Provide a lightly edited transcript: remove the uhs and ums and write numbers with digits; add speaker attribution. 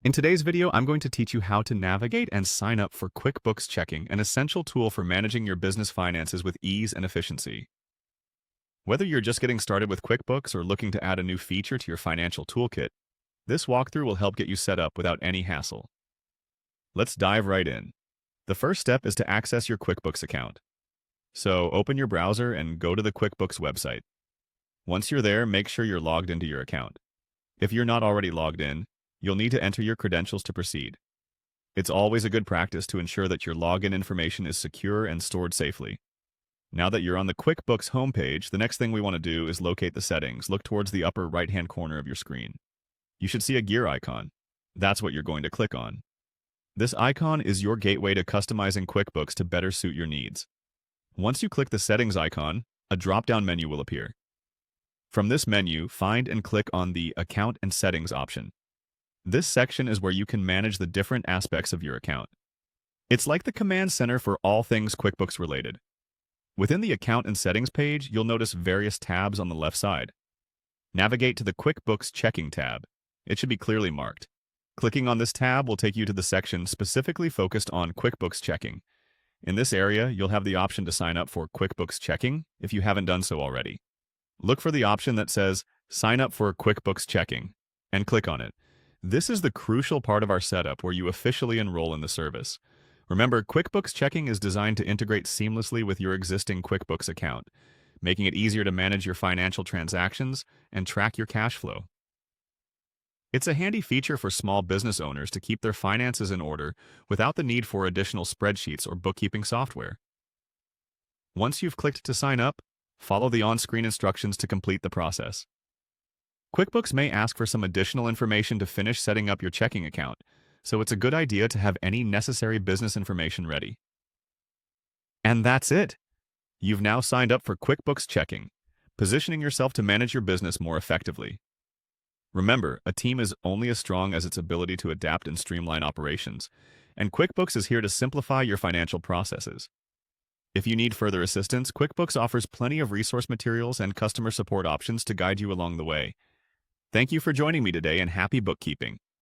Speaker 1: In today's video, I'm going to teach you how to navigate and sign up for QuickBooks Checking, an essential tool for managing your business finances with ease and efficiency. Whether you're just getting started with QuickBooks or looking to add a new feature to your financial toolkit, this walkthrough will help get you set up without any hassle. Let's dive right in. The first step is to access your QuickBooks account. So open your browser and go to the QuickBooks website. Once you're there, make sure you're logged into your account. If you're not already logged in, you'll need to enter your credentials to proceed. It's always a good practice to ensure that your login information is secure and stored safely. Now that you're on the QuickBooks homepage, the next thing we want to do is locate the settings. Look towards the upper right-hand corner of your screen. You should see a gear icon. That's what you're going to click on. This icon is your gateway to customizing QuickBooks to better suit your needs. Once you click the settings icon, a drop-down menu will appear. From this menu, find and click on the Account and Settings option. This section is where you can manage the different aspects of your account. It's like the command center for all things QuickBooks related. Within the Account and Settings page, you'll notice various tabs on the left side. Navigate to the QuickBooks Checking tab. It should be clearly marked. Clicking on this tab will take you to the section specifically focused on QuickBooks Checking. In this area, you'll have the option to sign up for QuickBooks Checking if you haven't done so already. Look for the option that says Sign up for QuickBooks Checking and click on it. This is the crucial part of our setup where you officially enroll in the service. Remember, QuickBooks Checking is designed to integrate seamlessly with your existing QuickBooks account, making it easier to manage your financial transactions and track your cash flow. It's a handy feature for small business owners to keep their finances in order without the need for additional spreadsheets or bookkeeping software. Once you've clicked to sign up, follow the on-screen instructions to complete the process. QuickBooks may ask for some additional information to finish setting up your checking account, so it's a good idea to have any necessary business information ready. And that's it! You've now signed up for QuickBooks Checking, positioning yourself to manage your business more effectively. Remember, a team is only as strong as its ability to adapt and streamline operations, and QuickBooks is here to simplify your financial processes. If you need further assistance, QuickBooks offers plenty of resource materials and customer support options to guide you along the way. Thank you for joining me today, and happy bookkeeping.